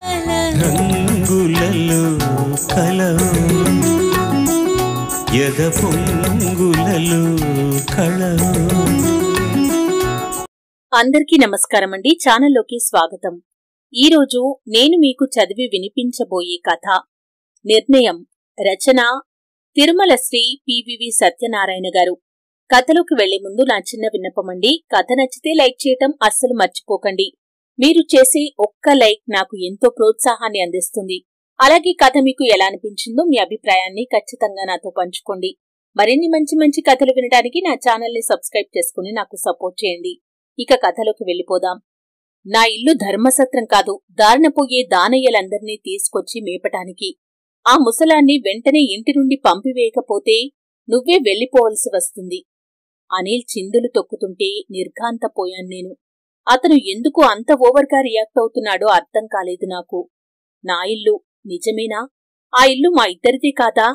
రంగులలో కలవు యద పొంగులలో కళవు. అందరికీ నమస్కారం అండి. ఛానల్లోకి స్వాగతం. ఈరోజు నేను మీకు చదివి వినిపించబోయే కథ నిర్ణయం. రచన తిరుమల శ్రీ పివివి సత్యనారాయణ గారు. కథలోకి వెళ్లే ముందు నా చిన్న విన్నపమండి. కథ నచ్చితే లైక్ చేయటం అస్సలు మర్చిపోకండి. మీరు చేసే ఒక్క లైక్ నాకు ఎంతో ప్రోత్సాహాన్ని అందిస్తుంది. అలాగే కథ మీకు ఎలా అనిపించిందో మీ అభిప్రాయాన్ని ఖచ్చితంగా నాతో పంచుకోండి. మరిన్ని మంచి మంచి కథలు వినడానికి నా ఛానల్ని సబ్స్క్రైబ్ చేసుకుని నాకు సపోర్ట్ చేయండి. ఇక కథలోకి వెళ్లిపోదాం. నా ఇల్లు ధర్మసత్రం కాదు, దారిన పోయే దానయ్యలందర్నీ తీసుకొచ్చి మేపటానికి. ఆ ముసలాన్ని వెంటనే ఇంటి నుండి పంపివేయకపోతే నువ్వే వెళ్లిపోవలసి వస్తుంది. అనిల్ చిందులు తొక్కుతుంటే నిర్ఘాంతపోయాను నేను. అతను ఎందుకు అంత ఓవర్గా రియాక్ట్ అవుతున్నాడో అర్థం కాలేదు నాకు. నా ఇల్లు నిజమేనా? ఆ ఇల్లు మా ఇద్దరిదే కాదా?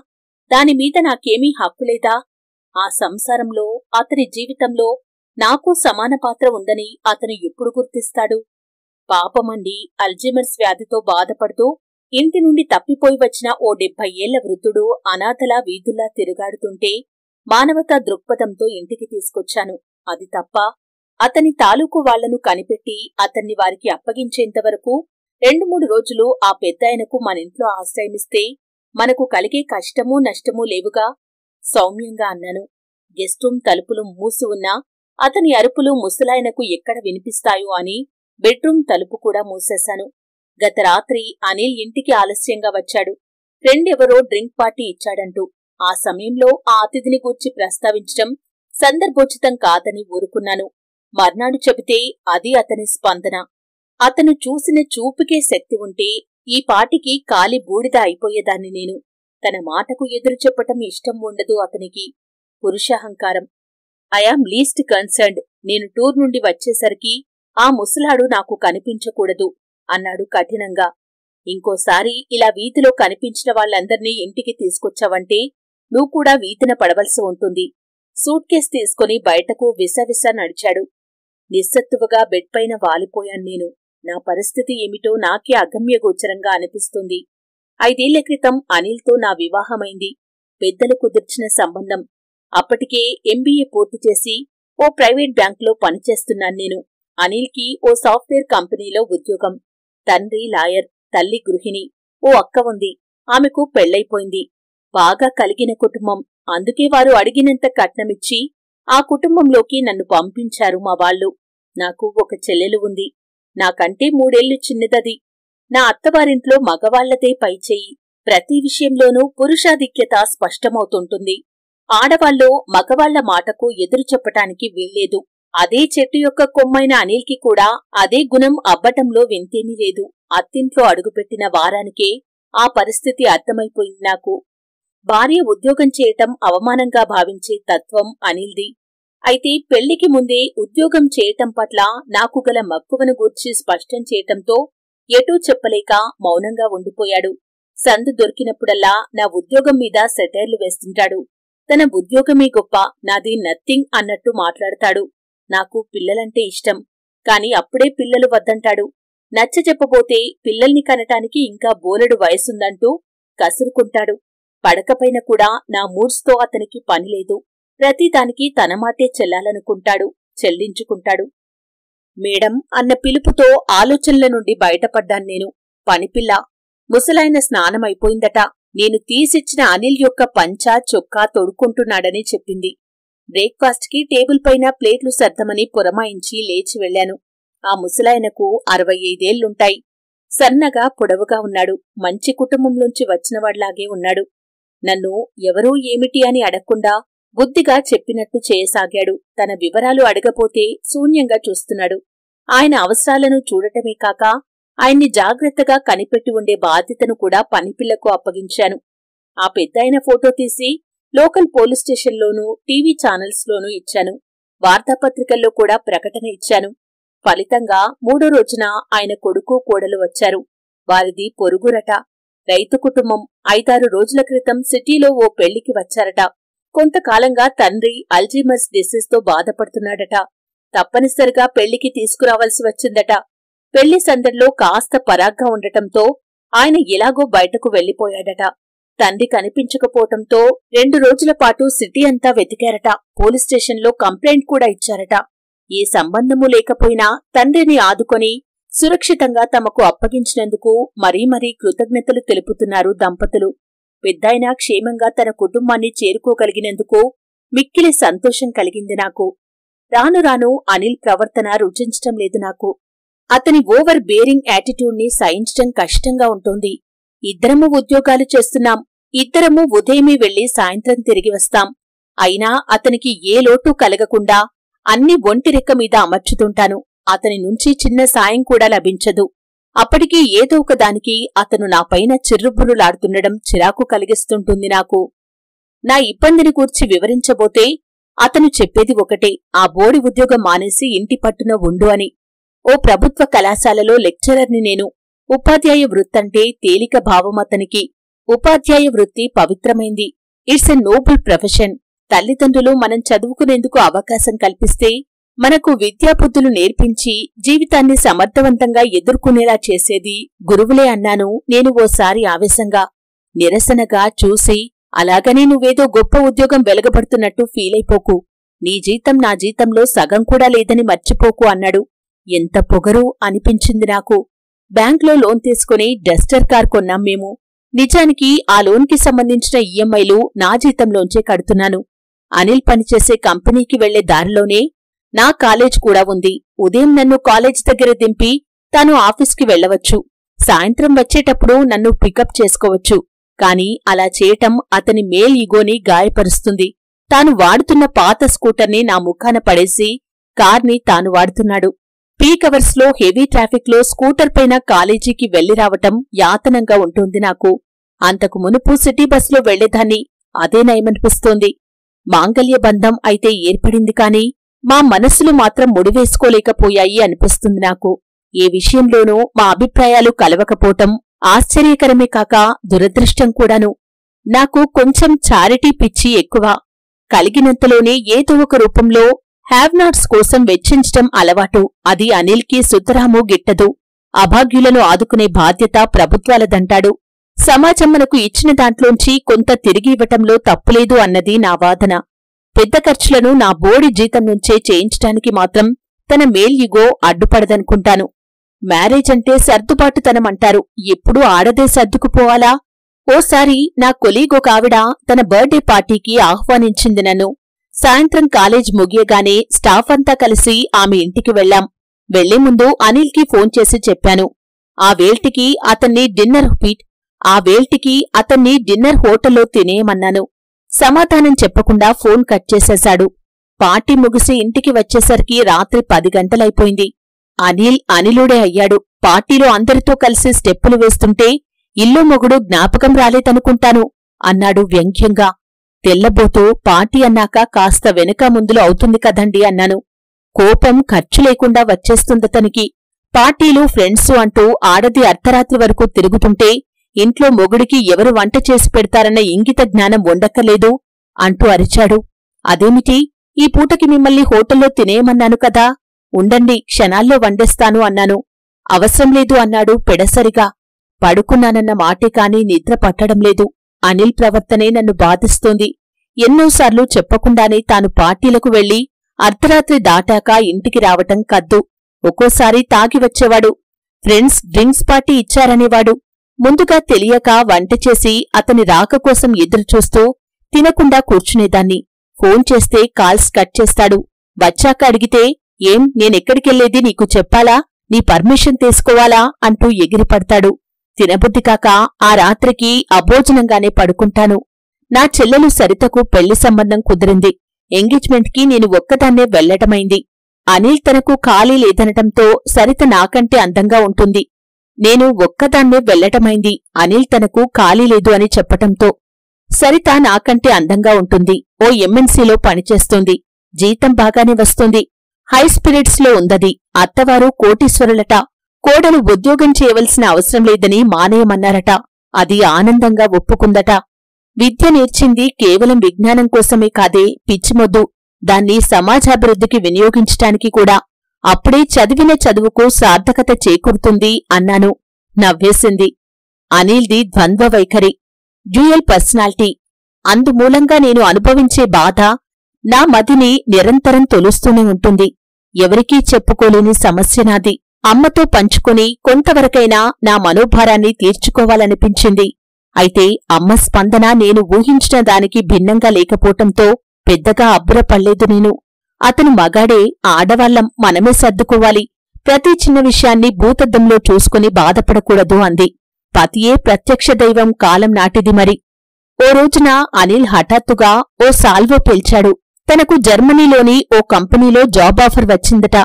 దానిమీద నాకేమీ హక్కులేదా? ఆ సంసారంలో, అతని జీవితంలో నాకు సమాన పాత్ర ఉందని అతను ఎప్పుడు గుర్తిస్తాడు? పాపమండి, అల్జీమర్స్ వ్యాధితో బాధపడుతూ ఇంటి నుండి తప్పిపోయి వచ్చిన ఓ 70 ఏళ్ల వృద్ధుడు అనాథలా వీధుల్లా తిరుగాడుతుంటే మానవతా దృక్పథంతో ఇంటికి తీసుకొచ్చాను. అది తప్ప? అతని తాలూకు వాళ్లను కనిపెట్టి అతన్ని వారికి అప్పగించేంతవరకు 2-3 రోజులు ఆ పెద్దాయనకు మనింట్లో ఆశ్రయమిస్తే మనకు కలిగే కష్టమూ నష్టమూ లేవుగా? సౌమ్యంగా అన్నాను. గెస్ట్ రూమ్ తలుపులు మూసి ఉన్నా అతని అరుపులు ముసలాయనకు ఎక్కడ వినిపిస్తాయో అని బెడ్రూమ్ తలుపు కూడా మూసేశాను. గత రాత్రి అనిల్ ఇంటికి ఆలస్యంగా వచ్చాడు. ఫ్రెండెవరో డ్రింక్ పార్టీ ఇచ్చాడంటూ. ఆ సమయంలో ఆ అతిథిని గూర్చి ప్రస్తావించటం సందర్భోచితం కాదని ఊరుకున్నాను. మర్నాడు చెబితే అది అతని స్పందన. అతను చూసిన చూపుకే శక్తి ఉంటే ఈ పాటికి కాలి బూడిద అయిపోయేదాన్ని నేను. తన మాటకు ఎదురు చెప్పటం ఇష్టం ఉండదు అతనికి. పురుషాహంకారం. I am least concerned. నేను టూర్ నుండి వచ్చేసరికి ఆ ముసలాడు నాకు కనిపించకూడదు అన్నాడు కఠినంగా. ఇంకోసారి ఇలా వీధిలో కనిపించిన వాళ్ళందర్నీ ఇంటికి తీసుకొచ్చావంటే నువ్వు కూడా వీధిన పడవలసి ఉంటుంది. సూట్ కేస్ తీసుకుని బయటకు విసవిస నడిచాడు. నిస్సత్తువగా బెడ్ పైన వాలిపోయాను నేను. నా పరిస్థితి ఏమిటో నాకే అగమ్యగోచరంగా అనిపిస్తుంది. 5 ఏళ్ల క్రితం అనిల్తో నా వివాహమైంది. పెద్దలు కుదిర్చిన సంబంధం. అప్పటికే ఎంబీఏ పూర్తి చేసి ఓ ప్రైవేట్ బ్యాంకులో పనిచేస్తున్నాను నేను. అనిల్కి ఓ సాఫ్ట్వేర్ కంపెనీలో ఉద్యోగం. తండ్రి లాయర్, తల్లి గృహిణి. ఓ అక్క ఉంది. ఆమెకు పెళ్లైపోయింది. బాగా కలిగిన కుటుంబం. అందుకే వారు అడిగినంత కట్నమిచ్చి ఆ కుటుంబంలోకి నన్ను పంపించారు మా వాళ్ళు. నాకు ఒక చెల్లెలు ఉంది. నాకంటే 3 ఏళ్లు చిన్నదది. నా అత్తవారింట్లో మగవాళ్లదే పైచేయి. ప్రతి విషయంలోనూ పురుషాధిక్యత స్పష్టమవుతుంటుంది. ఆడవాళ్ళు మగవాళ్ల మాటకు ఎదురు చెప్పటానికి వీల్లేదు. అదే చెట్టు యొక్క కొమ్మైన అనిల్కి కూడా అదే గుణం అబ్బటంలో వింతేమీ లేదు. అత్తింట్లో అడుగుపెట్టిన వారానికే ఆ పరిస్థితి అర్థమైపోయింది నాకు. భార్య ఉద్యోగం చేయటం అవమానంగా భావించే తత్వం అనిల్ది. అయితే పెళ్లికి ముందే ఉద్యోగం చేయటం పట్ల నాకు గల మక్కువను గూర్చి స్పష్టం చేయటంతో ఎటూ చెప్పలేక మౌనంగా ఉండిపోయాడు. సందు దొరికినప్పుడల్లా నా ఉద్యోగం మీద సెటైర్లు వేస్తుంటాడు. తన ఉద్యోగమే గొప్ప, నాది నథింగ్ అన్నట్టు మాట్లాడతాడు. నాకు పిల్లలంటే ఇష్టం. కాని అప్పుడే పిల్లలు వద్దంటాడు. నచ్చ చెప్పబోతే పిల్లల్ని కనటానికి ఇంకా బోలెడు వయసుందంటూ కసురుకుంటాడు. పడకపైన కూడా నా మూడ్స్తో అతనికి పనిలేదు. ప్రతిదానికి తన మాటే చెల్లాలనుకుంటాడు, చెల్లించుకుంటాడు. మేడం అన్న పిలుపుతో ఆలోచనల నుండి బయటపడ్డాను నేను. పనిపిల్ల. ముసలాయన స్నానమైపోయిందట. నేను తీసిచ్చిన అనిల్ యొక్క పంచా చొక్కా తొడుక్కుంటున్నాడని చెప్పింది. బ్రేక్ఫాస్ట్ కి టేబుల్ పైన ప్లేట్లు సర్దమని పురమాయించి లేచి వెళ్లాను. ఆ ముసలాయనకు 65 ఏళ్లుంటాయి. సన్నగా పొడవుగా ఉన్నాడు. మంచి కుటుంబంలోంచి వచ్చినవాళ్లాగే ఉన్నాడు. నన్ను ఎవరూ ఏమిటి అని అడగకుండా బుద్ధిగా చెప్పినట్టు చేయసాగాడు. తన వివరాలు అడగపోతే శూన్యంగా చూస్తున్నాడు. ఆయన అవసరాలను చూడటమే కాక ఆయన్ని జాగ్రత్తగా కనిపెట్టి ఉండే బాధ్యతను కూడా పనిపిల్లకు అప్పగించాను. ఆ పెద్దాయన ఫోటో తీసి లోకల్ పోలీస్ స్టేషన్లోనూ టీవీ ఛానల్స్లోనూ ఇచ్చాను. వార్తాపత్రికల్లో కూడా ప్రకటన ఇచ్చాను. ఫలితంగా 3వ రోజున ఆయన కొడుకు కోడలు వచ్చారు. వారిది పొరుగురట. రైతు కుటుంబం. 5-6 రోజుల క్రితం సిటీలో ఓ పెళ్లికి వచ్చారట. కొంతకాలంగా తండ్రి అల్జీమర్స్ డిసీజ్ తో బాధపడుతున్నాడట. తప్పనిసరిగా పెళ్లికి తీసుకురావాల్సి వచ్చిందట. పెళ్లి సందడిలో కాస్త పరాగ్గా ఉండటంతో ఆయన ఎలాగో బయటకు వెళ్లిపోయాడట. తండ్రి కనిపించకపోవటంతో 2 రోజుల పాటు సిటీ అంతా వెతికారట. పోలీస్ స్టేషన్లో కంప్లైంట్ కూడా ఇచ్చారట. ఏ సంబంధమూ లేకపోయినా తండ్రిని ఆదుకొని సురక్షితంగా తమకు అప్పగించినందుకు మరీ కృతజ్ఞతలు తెలుపుతున్నారు దంపతులు. పెద్దాయన క్షేమంగా తన కుటుంబాన్ని చేరుకోగలిగినందుకు మిక్కిలి సంతోషం కలిగింది నాకు. రాను రాను అనిల్ ప్రవర్తన రుచించటం లేదు నాకు. అతని ఓవర్ బేరింగ్ యాటిట్యూడ్ ని సహించటం కష్టంగా ఉంటుంది. ఇద్దరము ఉద్యోగాలు చేస్తున్నాం. ఇద్దరము ఉదయమే వెళ్లి సాయంత్రం తిరిగి వస్తాం. అయినా అతనికి ఏ లోటు కలగకుండా అన్ని ఒంటి రెక్క మీద అమర్చుతుంటాను. అతని నుంచి చిన్న సాయం కూడా లభించదు. అప్పటికీ ఏదో ఒకదానికి అతను నాపైన చిర్రుబుర్రులాడుతుండడం చిరాకు కలిగిస్తుంటుంది నాకు. నా ఇబ్బందిని గూర్చి వివరించబోతే అతను చెప్పేది ఒకటే, ఆ బోడి ఉద్యోగం మానేసి ఇంటి పట్టున ఉండు అని. ఓ ప్రభుత్వ కళాశాలలో లెక్చరర్ని నేను. ఉపాధ్యాయ వృత్తంటే తేలిక భావం అతనికి. ఉపాధ్యాయ వృత్తి పవిత్రమైంది. It's a noble profession. తల్లిదండ్రులు మనం చదువుకునేందుకు అవకాశం కల్పిస్తే మనకు విద్యాబుద్ధులు నేర్పించి జీవితాన్ని సమర్థవంతంగా ఎదుర్కొనేలా చేసేది గురువులే అన్నాను నేను ఓసారి ఆవేశంగా. నిరసనగా చూసి, అలాగనే నువ్వేదో గొప్ప ఉద్యోగం వెలగబడుతున్నట్టు ఫీలైపోకు. నీ జీతం నా జీతంలో సగం కూడా లేదని మర్చిపోకు అన్నాడు. ఎంత పొగరు అనిపించింది నాకు. బ్యాంక్లో లోన్ తీసుకుని డస్టర్ కార్ కొన్నాం మేము. నిజానికి ఆ లోన్కి సంబంధించిన ఈఎంఐలు నా జీతంలోంచే కడుతున్నాను. అనిల్ పనిచేసే కంపెనీకి వెళ్లే దారిలోనే నా కాలేజ్ కూడా ఉంది. ఉదయం నన్ను కాలేజ్ దగ్గర దింపి తాను ఆఫీస్కి వెళ్లవచ్చు. సాయంత్రం వచ్చేటప్పుడు నన్ను పికప్ చేసుకోవచ్చు. కాని అలా చేయటం అతని మేల్ ఈగోని గాయపరుస్తుంది. తాను వాడుతున్న పాత స్కూటర్ని నా ముఖాన పడేసి కార్ని తాను వాడుతున్నాడు. పీక్ అవర్స్ లో హెవీ ట్రాఫిక్ లో స్కూటర్ పైన కాలేజీకి వెళ్లి రావటం యాతనంగా ఉంటుంది నాకు. అంతకు మునుపు సిటీ బస్లో వెళ్లేదాన్ని. అదే నయమనిపిస్తోంది. మాంగల్య బంధం అయితే ఏర్పడింది కాని మా మనస్సులు మాత్రం ముడివేసుకోలేకపోయాయి అనిపిస్తుంది నాకు. ఏ విషయంలోనూ మా అభిప్రాయాలు కలవకపోవటం ఆశ్చర్యకరమే కాక దురదృష్టం కూడాను. నాకు కొంచెం చారిటీ పిచ్చి ఎక్కువ. కలిగినంతలోనే ఏదో ఒక రూపంలో హ్యావ్ నాట్స్ కోసం వెచ్చించటం అలవాటు. అది అనిల్కి సుతరాము గిట్టదు. అభాగ్యులను ఆదుకునే బాధ్యత ప్రభుత్వాలదంటాడు. సమాజం మనకు ఇచ్చిన దాంట్లోంచి కొంత తిరిగి ఇవ్వటంలో తప్పులేదు అన్నది నా వాదన. పెద్ద ఖర్చులను నా బోడి జీతం నుంచే చేయించటానికి మాత్రం తన మేల్ ఈగో అడ్డుపడదనుకుంటాను. మ్యారేజ్ అంటే సర్దుబాటుతనమంటారు. ఎప్పుడూ ఆడదే సర్దుకుపోవాలా? ఓసారి నా కొలీగ్ ఒక ఆవిడ తన బర్త్డే పార్టీకి ఆహ్వానించింది నన్ను. సాయంత్రం కాలేజ్ ముగియగానే స్టాఫ్ అంతా కలిసి ఆమె ఇంటికి వెళ్లాం. వెళ్లే ముందు అనిల్కి ఫోన్ చేసి చెప్పాను. ఆ వేల్టికి అతన్ని డిన్నర్ హోటల్లో తినేయమన్నాను. సమాధానం చెప్పకుండా ఫోన్ కట్ చేసేశాడు. పార్టీ ముగిసి ఇంటికి వచ్చేసరికి రాత్రి 10 గంటలైపోయింది. అనిలుడే అయ్యాడు. పార్టీలో అందరితో కలిసి స్టెప్పులు వేస్తుంటే ఇల్లు మొగుడు జ్ఞాపకం రాలేదనుకుంటాను అన్నాడు వ్యంగ్యంగా. తెల్లబోతూ పార్టీ అన్నాక కాస్త వెనుక ముందులో అవుతుంది కదండి అన్నాను. కోపం ఖర్చు లేకుండా వచ్చేస్తుందతనికి. పార్టీలు ఫ్రెండ్సు అంటూ ఆడది అర్ధరాత్రి వరకు తిరుగుతుంటే ఇంట్లో మొగుడికి ఎవరు వంట చేసి పెడతారన్న ఇంగిత జ్ఞానం ఉండక్కర్లేదు అంటూ అరిచాడు. అదేమిటి, ఈ పూటకి మిమ్మల్ని హోటల్లో తినేయమన్నాను కదా, ఉండండి క్షణాల్లో వండేస్తాను అన్నాను. అవసరం లేదు అన్నాడు పెడసరిగా. పడుకున్నానన్న మాటే కాని నిద్ర పట్టడం లేదు. అనిల్ ప్రవర్తనే నన్ను బాధిస్తోంది. ఎన్నోసార్లు చెప్పకుండానే తాను పార్టీలకు వెళ్లి అర్ధరాత్రి దాటాక ఇంటికి రావటం కద్దు. ఒక్కోసారి తాగి వచ్చేవాడు. ఫ్రెండ్స్ డ్రింక్స్ పార్టీ ఇచ్చారనేవాడు. ముందుగా తెలియక వంట చేసి అతని రాక కోసం ఎదురుచూస్తూ తినకుండా కూర్చునేదాన్ని. ఫోన్ చేస్తే కాల్స్ కట్ చేస్తాడు. వచ్చాక అడిగితే, ఏం నేనెక్కడికెళ్లేది నీకు చెప్పాలా, నీ పర్మిషన్ తీసుకోవాలా అంటూ ఎగిరిపడతాడు. తినబుద్ధి కాక ఆ రాత్రికి అభోజనంగానే పడుకుంటాను. నా చెల్లెలు సరితకు పెళ్లి సంబంధం కుదిరింది. ఎంగేజ్మెంట్కి నేను ఒక్కదాన్నే వెళ్లటమైంది. అనిల్ తనకు ఖాళీ లేదనటంతో సరిత నాకంటే అందంగా ఉంటుంది. నేను ఒక్కదాన్నే వెళ్లటమైంది అనిల్ తనకు ఖాళీ లేదు అని చెప్పటంతో. సరిత నాకంటే అందంగా ఉంటుంది. ఓ ఎంఎన్సీలో పనిచేస్తుంది. జీతం బాగానే వస్తుంది. హై స్పిరిట్స్ లో ఉందది. అత్తవారు కోటీశ్వరులట. కోడలు ఉద్యోగం చేయవలసిన అవసరం లేదని మానేయమన్నారట. అది ఆనందంగా ఒప్పుకుందట. విద్య నేర్చింది కేవలం విజ్ఞానం కోసమే కాదే పిచ్చిమొద్దు, దాన్ని సమాజాభివృద్ధికి వినియోగించటానికి కూడా. అప్పుడే చదివిన చదువుకు సార్థకత చేకూరుతుంది అన్నాను. నవ్వేసింది. అనిల్ది ద్వంద్వ వైఖరి, డ్యూయల్ పర్సనాలిటీ. అందుమూలంగా నేను అనుభవించే బాధ నా మదిని నిరంతరం తొలుస్తూనే ఉంటుంది. ఎవరికీ చెప్పుకోలేని సమస్య నాది. అమ్మతో పంచుకుని కొంతవరకైనా నా మనోభారాన్ని తీర్చుకోవాలనిపించింది. అయితే అమ్మ స్పందన నేను ఊహించిన దానికి భిన్నంగా లేకపోవటంతో పెద్దగా అబ్బురపడలేదు నేను. అతను మగాడే, ఆడవాళ్లం మనమే సర్దుకోవాలి, ప్రతి చిన్న విషయాన్ని భూతద్దంలో చూసుకుని బాధపడకూడదు అంది. పతియే ప్రత్యక్ష దైవం కాలం నాటిది మరి. ఓ రోజున అనిల్ హఠాత్తుగా ఓ సాల్వో పిలిచాడు. తనకు జర్మనీలోని ఓ కంపెనీలో జాబ్ ఆఫర్ వచ్చిందట.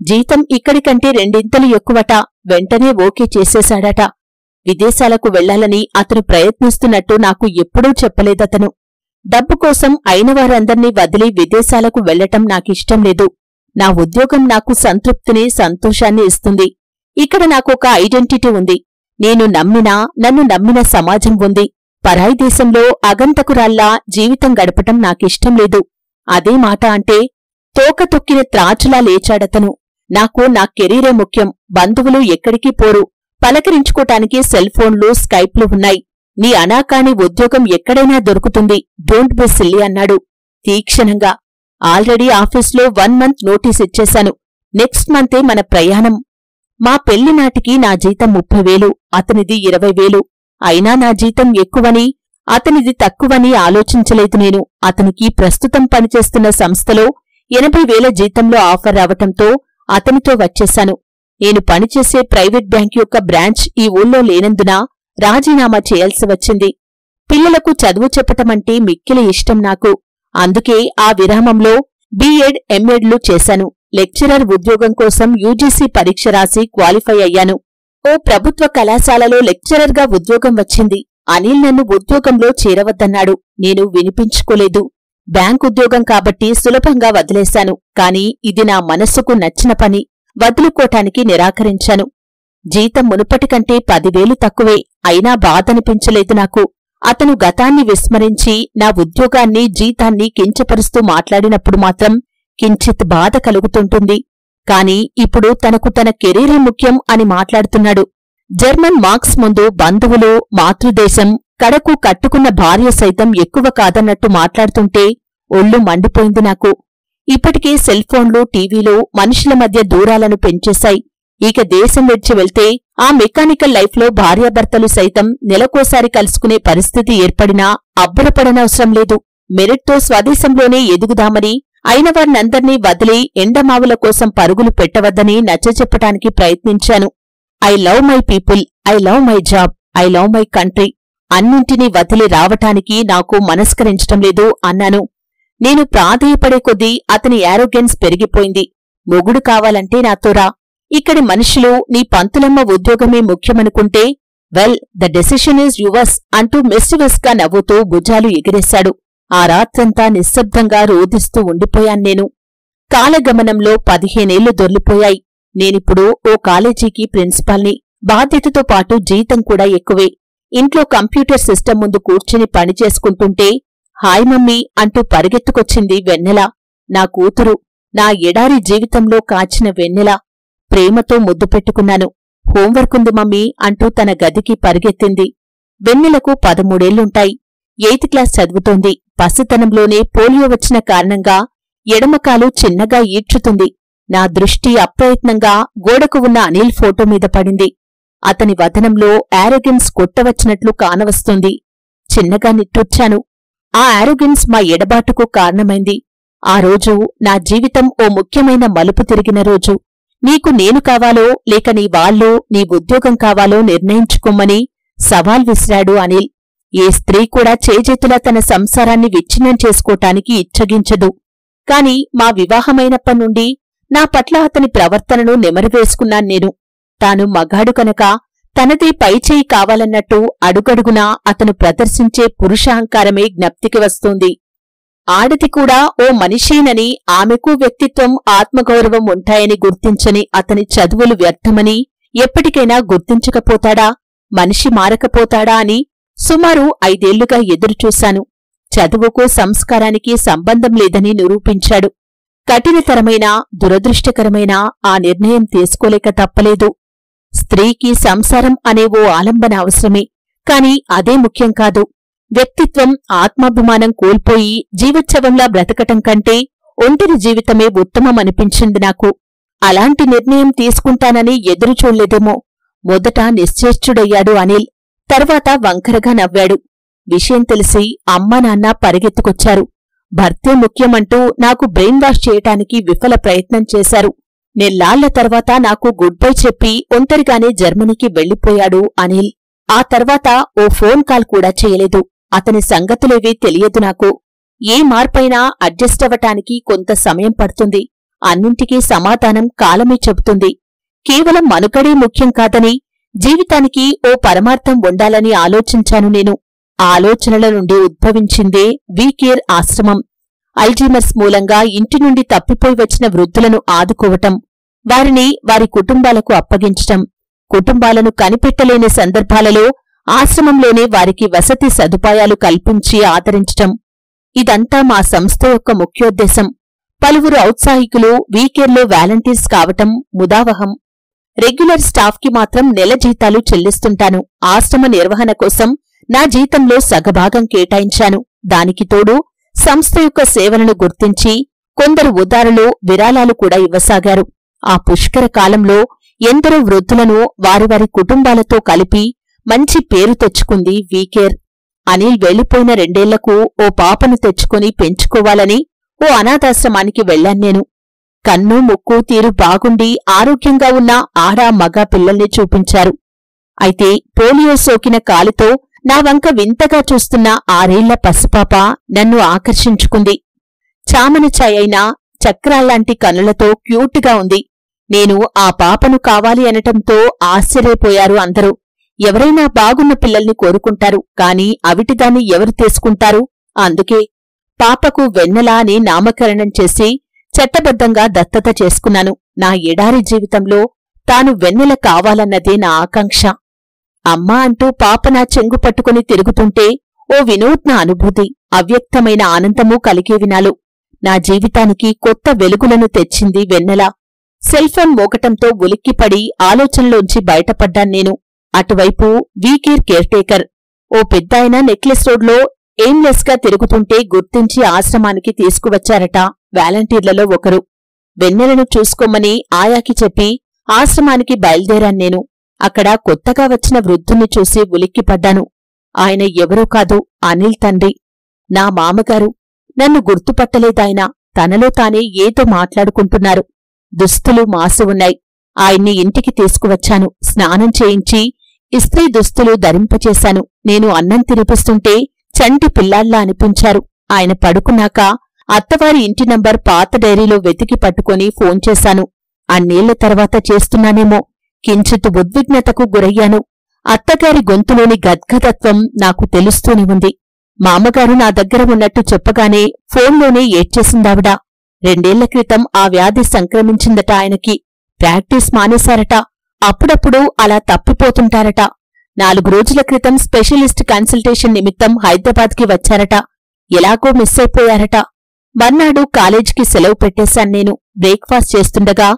జీతం ఇక్కడికంటే రెండింతలు ఎక్కువట. వెంటనే ఓకే చేసేశాడట. విదేశాలకు వెళ్లాలని అతను ప్రయత్నిస్తున్నట్టు నాకు ఎప్పుడూ చెప్పలేదతను. డబ్బు కోసం అయినవారందర్నీ వదిలి విదేశాలకు వెళ్లటం నాకిష్టం లేదు. నా ఉద్యోగం నాకు సంతృప్తిని, సంతోషాన్ని ఇస్తుంది. ఇక్కడ నాకొక ఐడెంటిటీ ఉంది. నన్ను నమ్మిన సమాజం ఉంది. పరాయి దేశంలో అగంతకురాల్లా జీవితం గడపటం నాకిష్టం లేదు. అదే మాట అంటే తోక తొక్కిన త్రాచులా లేచాడతను. నాకు నా కెరీరే ముఖ్యం. బంధువులు ఎక్కడికి పోరు. పలకరించుకోటానికి సెల్ ఫోన్లు, స్కైప్లు ఉన్నాయి. నీ అనాకాని ఉద్యోగం ఎక్కడైనా దొరుకుతుంది. డోంట్ బి సిల్లీ అన్నాడు తీక్షణంగా. ఆల్రెడీ ఆఫీస్లో 1 మంత్ నోటీస్ ఇచ్చేశాను. నెక్స్ట్ మంతే మన ప్రయాణం. మా పెళ్లి నాటికి నా జీతం 30,000, అతనిది 20,000. అయినా నా జీతం ఎక్కువని, అతనిది తక్కువని ఆలోచించలేదు నేను. అతనికి ప్రస్తుతం పనిచేస్తున్న సంస్థలో 80,000 జీతంలో ఆఫర్ రావటంతో అతనితో వచ్చేశాను. నేను పనిచేసే ప్రైవేట్ బ్యాంక్ యొక్క బ్రాంచ్ ఈ ఊళ్ళో లేనందున రాజీనామా చేయాల్సి వచ్చింది. పిల్లలకు చదువు చెప్పటమంటే మిక్కిలి ఇష్టం నాకు. అందుకే ఆ విరామంలో బీఎడ్, ఎంఎడ్లు చేశాను. లెక్చరర్ ఉద్యోగం కోసం యూజీసీ పరీక్ష రాసి క్వాలిఫై అయ్యాను. ఓ ప్రభుత్వ కళాశాలలో లెక్చరర్గా ఉద్యోగం వచ్చింది. అనిల్ నన్ను ఉద్యోగంలో చేరవద్దన్నాడు. నేను వినిపించుకోలేదు. బ్యాంక్ ఉద్యోగం కాబట్టి సులభంగా వదిలేశాను. కాని ఇది నా మనస్సుకు నచ్చిన పని. వదులుకోటానికి నిరాకరించాను. జీతం మునుపటికంటే 10,000 తక్కువే. అయినా బాధనిపించలేదు నాకు. అతను గతాన్ని విస్మరించి నా ఉద్యోగాన్ని, జీతాన్ని కించపరుస్తూ మాట్లాడినప్పుడు మాత్రం కించిత్ బాధ కలుగుతుంటుంది. కాని ఇప్పుడు తనకు తన కెరీరే ముఖ్యం అని మాట్లాడుతున్నాడు. జర్మన్ మార్క్స్ ముందు బంధువులు, మాతృదేశం, కడకు కట్టుకున్న భార్య సైతం ఎక్కువ కాదన్నట్టు మాట్లాడుతుంటే ఒళ్ళు మండిపోయింది నాకు. ఇప్పటికే సెల్ ఫోన్లు, టీవీలు మనుషుల మధ్య దూరాలను పెంచేశాయి. ఇక దేశం విడిచి వెళ్తే ఆ మెకానికల్ లైఫ్లో భార్యాభర్తలు సైతం నెలకోసారి కలుసుకునే పరిస్థితి ఏర్పడినా అబ్బురపడనవసరం లేదు. మెరిట్తో స్వదేశంలోనే ఎదుగుదామని, అయినవారినందర్నీ వదిలి ఎండమావుల కోసం పరుగులు పెట్టవద్దని నచ్చచెప్పటానికి ప్రయత్నించాను. I love my people, I love my job, I love my country. అన్నింటినీ వదిలి రావటానికి నాకు మనస్కరించటం లేదు అన్నాను. నేను ప్రాధేయపడే కొద్దీ అతని యారోగెన్స్ పెరిగిపోయింది. మొగుడు కావాలంటే నాతో రా. ఇక్కడి మనుషులు నీ పంతులమ్మ ఉద్యోగమే ముఖ్యమనుకుంటే well, the decision is yours అంటూ మెస్సివస్గా నవ్వుతూ భుజాలు ఎగిరేశాడు. ఆ రాత్రంతా నిశ్శబ్దంగా రోదిస్తూ ఉండిపోయాన్నేను. కాలగమనంలో 15 ఏళ్లు దొర్లిపోయాయి. నేనిప్పుడు ఓ కాలేజీకి ప్రిన్సిపాల్ని. బాధ్యతతో పాటు జీతం కూడా ఎక్కువే. ఇంట్లో కంప్యూటర్ సిస్టమ్ ముందు కూర్చుని పనిచేసుకుంటుంటే హాయ్ మమ్మీ అంటూ పరిగెత్తుకొచ్చింది వెన్నెల. నా కూతురు, నా ఎడారి జీవితంలో కాచిన వెన్నెల. ప్రేమతో ముద్దు పెట్టుకున్నాను. హోంవర్క్ ఉంది మమ్మీ అంటూ తన గదికి పరిగెత్తింది. వెన్నెలకు 13 ఏళ్లుంటాయి. 8th క్లాస్ చదువుతోంది. పసితనంలోనే పోలియో వచ్చిన కారణంగా ఎడమకాలు చిన్నగా ఈడ్చుతుంది. నా దృష్టి అప్రయత్నంగా గోడకు ఉన్న అనిల్ ఫోటో మీద పడింది. అతని వదనంలో యారోగెన్స్ కొట్టవచ్చినట్లు కానవస్తుంది. చిన్నగా నిట్టూర్చాను. ఆ యారోగెన్స్ మా ఎడబాటుకు కారణమైంది. ఆ రోజు నా జీవితం ఓ ముఖ్యమైన మలుపు తిరిగిన రోజు. నీకు నేను కావాలో లేక నీ వాళ్ళు, నీ ఉద్యోగం కావాలో నిర్ణయించుకోమని సవాల్ విసిరాడు అనిల్. ఏ స్త్రీ కూడా చేజేతులా తన సంసారాన్ని విచ్ఛిన్నం చేసుకోటానికి ఇచ్చగించదు. కాని మా వివాహమైనప్పటినుండి నా పట్ల అతని ప్రవర్తనను నెమరువేసుకున్నాను నేను. తాను మగాడు కనుక తనదే పైచేయి కావాలన్నట్టు అడుగడుగునా అతను ప్రదర్శించే పురుషాహంకారమే జ్ఞప్తికి వస్తోంది. ఆడది కూడా ఓ మనిషేనని, ఆమెకు వ్యక్తిత్వం, ఆత్మగౌరవం ఉంటాయని గుర్తించని అతని చదువులు వ్యర్థమని ఎప్పటికైనా గుర్తించకపోతాడా, మనిషి మారకపోతాడా అని సుమారు 5 ఏళ్లుగా ఎదురుచూశాను. చదువుకు, సంస్కారానికి సంబంధం లేదని నిరూపించాడు. కఠినతరమైన దురదృష్టకరమైన ఆ నిర్ణయం తీసుకోలేక తప్పలేదు. స్త్రీకి సంసారం అనే ఓ ఆలంబన అవసరమే, కాని అదే ముఖ్యం కాదు. వ్యక్తిత్వం, ఆత్మాభిమానం కోల్పోయి జీవోత్సవంలా బ్రతకటం కంటే ఒంటరి జీవితమే ఉత్తమమనిపించింది నాకు. అలాంటి నిర్ణయం తీసుకుంటానని ఎదురుచూడలేదేమో. మొదట నిశ్చేష్టుడయ్యాడు అనిల్. తర్వాత వంకరగా నవ్వాడు. విషయం తెలిసి అమ్మా నాన్న పరిగెత్తుకొచ్చారు. భర్తే ముఖ్యమంటూ నాకు బ్రెయిన్ వాష్ చేయటానికి విఫల ప్రయత్నం చేశారు. నెల్లాళ్ల తర్వాత నాకు గుడ్ బై చెప్పి ఒంటరిగానే జర్మనీకి వెళ్లిపోయాడు అనిల్. ఆ తర్వాత ఓ ఫోన్ కాల్ కూడా చేయలేదు. అతని సంగతులేవీ తెలియదు నాకు. ఏ మార్పైనా అడ్జస్ట్ అవ్వటానికి కొంత సమయం పడుతుంది. అన్నింటికీ సమాధానం కాలమే చెబుతుంది. కేవలం మనుగడే ముఖ్యం కాదని, జీవితానికి ఓ పరమార్థం ఉండాలని ఆలోచించాను నేను. ఆ ఆలోచనల నుండి ఉద్భవించిందే వీకేర్ ఆశ్రమం. అల్జీమర్స్ మూలంగా ఇంటి నుండి తప్పిపోయి వచ్చిన వృద్ధులను ఆదుకోవటం, వారిని వారి కుటుంబాలకు అప్పగించటం, కుటుంబాలను కనిపెట్టలేని సందర్భాలలో ఆశ్రమంలోనే వారికి వసతి సదుపాయాలు కల్పించి ఆదరించటం. ఇదంతా మా సంస్థ యొక్క ముఖ్యోద్దేశం. పలువురు ఔత్సాహికులు వీకేర్లో వాలంటీర్స్ కావటం ముదావహం. రెగ్యులర్ స్టాఫ్కి మాత్రం నెల జీతాలు చెల్లిస్తుంటాను. ఆశ్రమ నిర్వహణ కోసం నా జీతంలో సగభాగం కేటాయించాను. దానికి తోడు సంస్థ యొక్క సేవలను గుర్తించి కొందరు ఉదారులు విరాళాలు కూడా ఇవ్వసాగారు. ఆ పుష్కర కాలంలో ఎందరో వృద్ధులను వారి వారి కుటుంబాలతో కలిపి మంచి పేరు తెచ్చుకుంది వీకేర్. అనిల్ వెళ్లిపోయిన 2 ఏళ్లకు ఓ పాపను తెచ్చుకుని పెంచుకోవాలని ఓ అనాథాశ్రమానికి వెళ్లాన్నేను. కన్ను ముక్కు తీరు బాగుండి ఆరోగ్యంగా ఉన్న ఆడ మగ పిల్లల్ని చూపించారు. అయితే పోలియో సోకిన కాలితో నా వంక వింతగా చూస్తున్న 6 ఏళ్ల పసిపాప నన్ను ఆకర్షించుకుంది. చామన ఛాయైన చక్రాల్లాంటి కనులతో క్యూట్గా ఉంది. నేను ఆ పాపను కావాలి అనటంతో ఆశ్చర్యపోయారు అందరూ. ఎవరైనా బాగున్న పిల్లల్ని కోరుకుంటారు, కాని అవిటిదాన్ని ఎవరు తీసుకుంటారు? అందుకే పాపకు వెన్నెల అని నామకరణం చేసి చట్టబద్ధంగా దత్తత చేసుకున్నాను. నా ఎడారి జీవితంలో తాను వెన్నెల కావాలన్నదే నా ఆకాంక్ష. అమ్మా అంటూ పాప నా చెంగు పట్టుకుని తిరుగుతుంటే ఓ వినూత్న అనుభూతి, అవ్యక్తమైన ఆనందమూ కలిగేవి నాలో. నా జీవితానికి కొత్త వెలుగులను తెచ్చింది వెన్నెల. సెల్ఫోన్ మోగటంతో ఉలిక్కిపడి ఆలోచనలోంచి బయటపడ్డాన్నేను. అటువైపు వీకేర్ కేర్టేకర్ ఓ పెద్దాయన నెక్లెస్ రోడ్లో ఎయిమ్లెస్ గా తిరుగుతుంటే గుర్తించి ఆశ్రమానికి తీసుకువచ్చారట వాలంటీర్లలో ఒకరు. వెన్నెలను చూసుకోమని ఆయాకి చెప్పి ఆశ్రమానికి బయలుదేరాన్నేను. అక్కడ కొత్తగా వచ్చిన వృద్ధుణ్ణి చూసి ఉలిక్కిపడ్డాను. ఆయన ఎవరో కాదు, అనిల్ తండ్రి, నా మామగారు. నన్ను గుర్తుపట్టలేదాయన. తనలో తానే ఏదో మాట్లాడుకుంటున్నారు. దుస్తులు మాసి ఉన్నాయి. ఆయన్ని ఇంటికి తీసుకువచ్చాను. స్నానం చేయించి ఇస్త్రీ దుస్తులు ధరింపచేశాను. నేను అన్నం తినిపిస్తుంటే చంటి పిల్లాళ్లా అనిపించారు. ఆయన పడుకున్నాక అత్తవారి ఇంటి నంబర్ పాత డైరీలో వెతికి పట్టుకుని ఫోన్ చేశాను. అన్నేళ్ల తర్వాత చేస్తున్నానేమో. కించిత్ ఉద్విగ్నతకు గురయ్యాను. అత్తగారి గొంతులోని గద్గదత్వం నాకు తెలుస్తూనే ఉంది. మామగారు నా దగ్గర ఉన్నట్టు చెప్పగానే ఫోన్లోనే ఏడ్చేసిందావిడ. 2 ఏళ్ల క్రితం ఆ వ్యాధి సంక్రమించిందట ఆయనకి. ప్రాక్టీస్ మానేశారట. అప్పుడప్పుడు అలా తప్పిపోతుంటారట. 4 రోజుల క్రితం స్పెషలిస్ట్ కన్సల్టేషన్ నిమిత్తం హైదరాబాద్కి వచ్చారట. ఎలాగో మిస్ అయిపోయారట. మర్నాడు కాలేజీకి సెలవు పెట్టేశాన్నేను. బ్రేక్ఫాస్ట్ చేస్తుండగా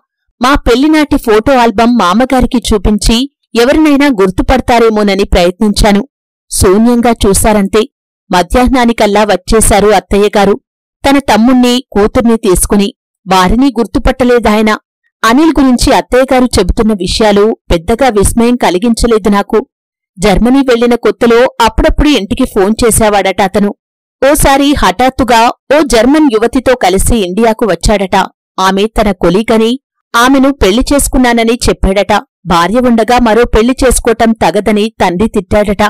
మా పెళ్లినాటి ఫోటో ఆల్బం మామగారికి చూపించి ఎవరినైనా గుర్తుపడతారేమోనని ప్రయత్నించాను. శూన్యంగా చూశారంతే. మధ్యాహ్నానికల్లా వచ్చేశారు అత్తయ్యగారు తన తమ్ముణ్ణి కూతుర్ని తీసుకుని. వారిని గుర్తుపట్టలేదాయన. అనిల్ గురించి అత్తయ్యగారు చెబుతున్న విషయాలు పెద్దగా విస్మయం కలిగించలేదు నాకు. జర్మనీ వెళ్లిన కొత్తలో అప్పుడప్పుడు ఇంటికి ఫోన్ చేసేవాడట అతను. ఓసారి హఠాత్తుగా ఓ జర్మన్ యువతితో కలిసి ఇండియాకు వచ్చాడట. ఆమె తన కొలీగని, ఆమెను పెళ్లి చేసుకున్నానని చెప్పాడట. భార్య ఉండగా మరో పెళ్లి చేసుకోవటం తగదని తండ్రి తిట్టాడట.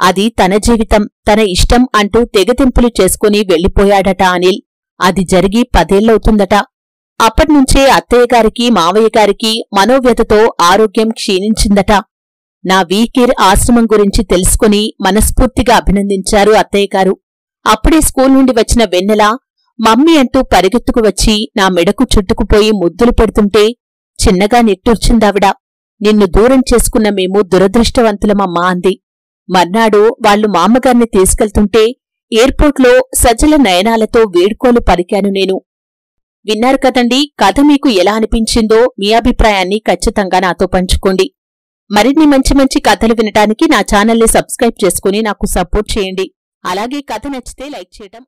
అది తన జీవితం, తన ఇష్టం అంటూ తెగతింపులు చేసుకుని వెళ్లిపోయాడట అనిల్. అది జరిగి 10 ఏళ్లవుతుందట. అప్పట్నుంచే అత్తయ్యగారికి మావయ్యగారికి మనోవ్యతతో ఆరోగ్యం క్షీణించిందట. నా వీకేర్ ఆశ్రమం గురించి తెలుసుకుని మనస్ఫూర్తిగా అభినందించారు అత్తయ్యగారు. అప్పుడే స్కూల్ నుండి వచ్చిన వెన్నెల మమ్మీ అంటూ పరిగెత్తుకు వచ్చి నా మెడకు చుట్టుకుపోయి ముద్దులు పెడుతుంటే చిన్నగా నిట్టూర్చిందావిడ. నిన్ను దూరం చేసుకున్న మేము దురదృష్టవంతులమమ్మా అంది. మర్నాడు వాళ్లు మామగారిని తీసుకెళ్తుంటే ఎయిర్పోర్ట్లో సజల నయనాలతో వీడ్కోలు పలికాను నేను. విన్నారు కదండి, కథ మీకు ఎలా అనిపించిందో మీ అభిప్రాయాన్ని ఖచ్చితంగా నాతో పంచుకోండి. మరిన్ని మంచి మంచి కథలు వినటానికి నా ఛానల్ని సబ్స్క్రైబ్ చేసుకుని నాకు సపోర్ట్ చేయండి. అలాగే కథ నచ్చితే లైక్ చేయటం